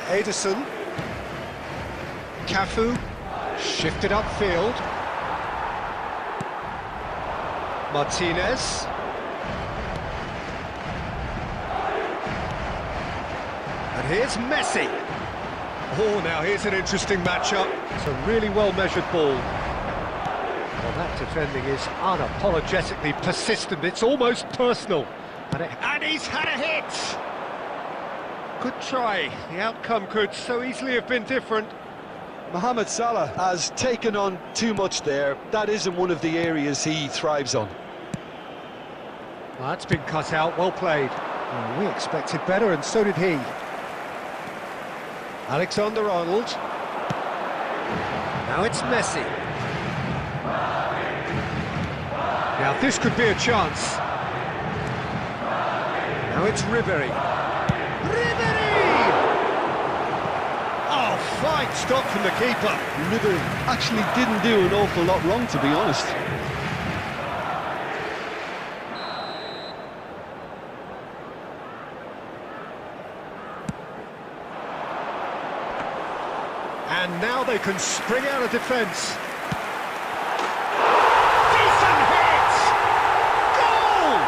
Ederson. Cafu. Shifted upfield. Martinez. And here's Messi. Oh, now here's an interesting matchup. It's a really well-measured ball. Well, that defending is unapologetically persistent. It's almost personal. And he's had a hit! Good try. The outcome could so easily have been different. Mohamed Salah has taken on too much there. That isn't one of the areas he thrives on. Well, that's been cut out. Well played. Well, we expected better, and so did he. Alexander-Arnold. Now it's Messi. Now this could be a chance. Now it's Ribery. Ribery! Oh, fine stop from the keeper. Ribery actually didn't do an awful lot wrong, to be honest. And now they can spring out of defence. Decent hit! Goal!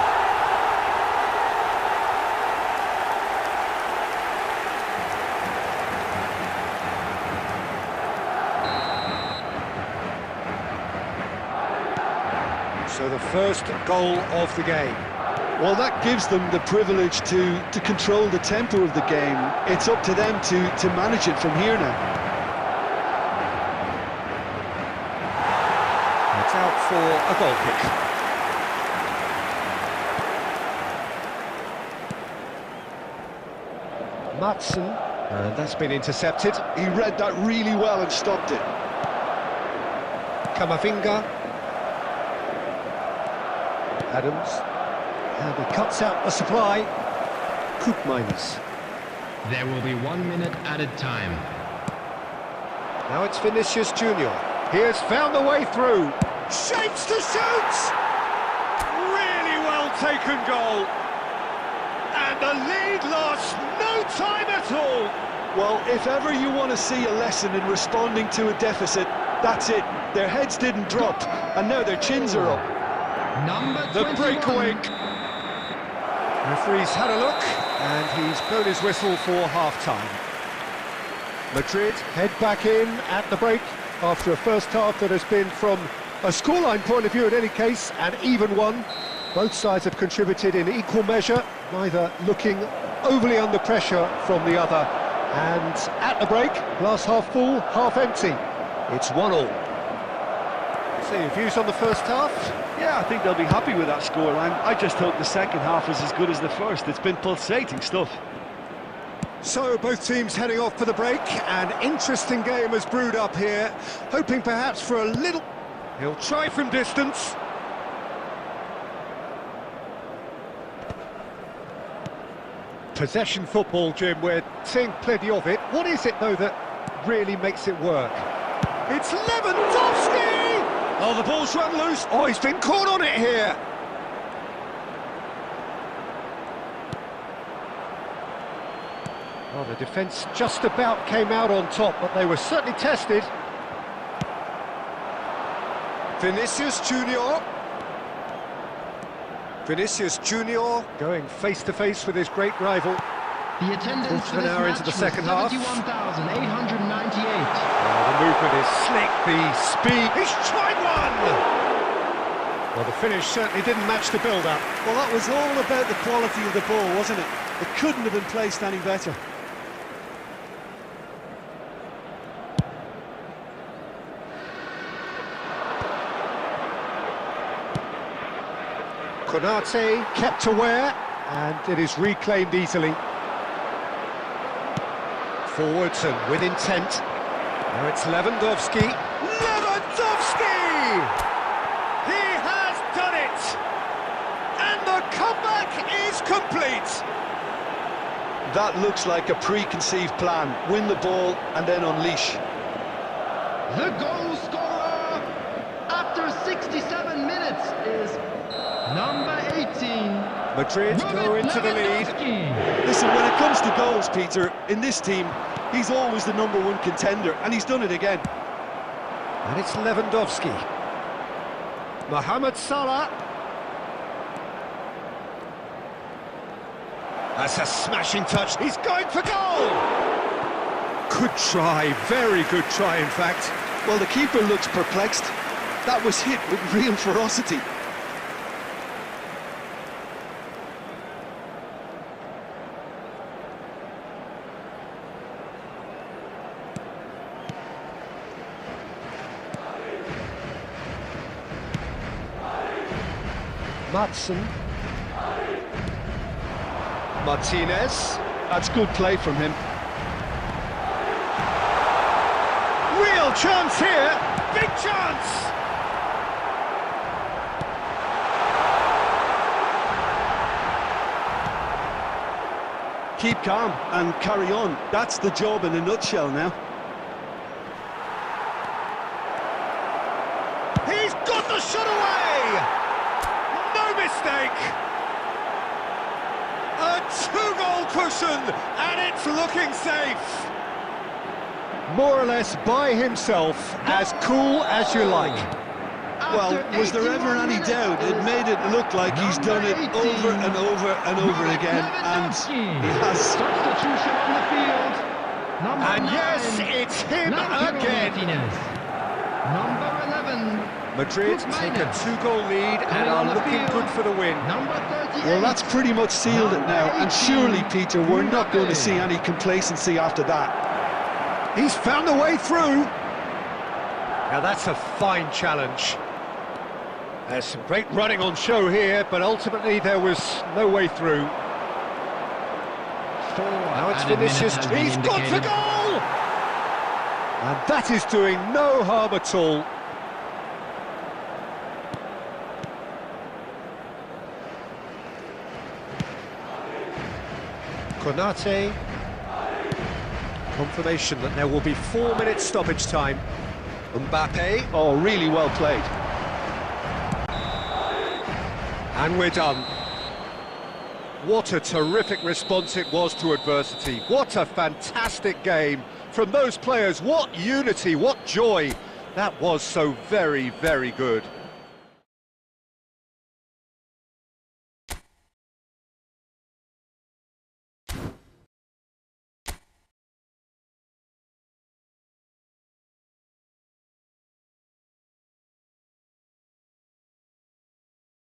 So the first goal of the game. Well, that gives them the privilege to control the tempo of the game. It's up to them to manage it from here now. It's out for a goal kick. Madsen, and that's been intercepted. He read that really well and stopped it. Camavinga. Adams. And he cuts out the supply. Koopmeiners. There will be 1 minute added time. Now it's Vinicius Junior. He has found a way through. Shapes to shoot! Really well taken goal. And the lead lost no time at all. Well, if ever you want to see a lesson in responding to a deficit, that's it. Their heads didn't drop, and now their chins are up. Number The 21. breakaway. Referee's had a look, and he's blown his whistle for half-time. Madrid head back in at the break after a first half that has been, from a scoreline point of view in any case, an even one. Both sides have contributed in equal measure, neither looking overly under pressure from the other. And at the break, glass half full, half empty. It's 1-1. So your views on the first half? Yeah, I think they'll be happy with that scoreline. I just hope the second half is as good as the first. It's been pulsating stuff. So both teams heading off for the break. An interesting game has brewed up here, hoping perhaps for a little... He'll try from distance. Possession football, Jim, we're seeing plenty of it. What is it, though, that really makes it work? It's Lewandowski! Oh, the ball's run loose. Oh, he's been caught on it here. Oh, the defence just about came out on top, but they were certainly tested. Vinicius Junior. Vinicius Junior going face-to-face with his great rival. The attendance Quarter of an hour into the second half. 71,898. The movement is slick, the speed. He's tried one! Well, the finish certainly didn't match the build-up. Well, that was all about the quality of the ball, wasn't it? It couldn't have been placed any better. Konate kept aware, and it is reclaimed easily. Forwards and with intent. Now it's Lewandowski. Lewandowski! He has done it! And the comeback is complete! That looks like a preconceived plan. Win the ball and then unleash. The goal scorer after 67 minutes is number 18. Madrid go into the lead. Listen, when it comes to goals, Peter, in this team, he's always the #1 contender, and he's done it again. And it's Lewandowski. Mohamed Salah. That's a smashing touch. He's going for goal! Good try, very good try, in fact. Well, the keeper looks perplexed. That was hit with real ferocity. Matson. Martinez. That's good play from him. Real chance here. Big chance. Keep calm and carry on. That's the job in a nutshell now. He's got the shot away. No mistake. A 2-goal cushion, and it's looking safe. More or less by himself, as cool as you like. Well, was there ever any doubt? It made it look like he's done it over and over and over again, and he has. Substitution on the field. Number And 9. yes, it's him again. Martinez. Number 11. Madrid take a 2-goal lead and are looking good for the win. Number 38. Well, that's pretty much sealed it now, and surely, Peter, we're not going to see any complacency after that. He's found a way through. Now that's a fine challenge. There's some great running on show here, but ultimately there was no way through. Now it's Vinicius. He's gone for goal! And that is doing no harm at all. Konate. Confirmation that there will be 4 minutes stoppage time. Mbappe. Oh, really well played. And we're done. What a terrific response it was to adversity. What a fantastic game from those players. What unity, what joy. That was so very, very good.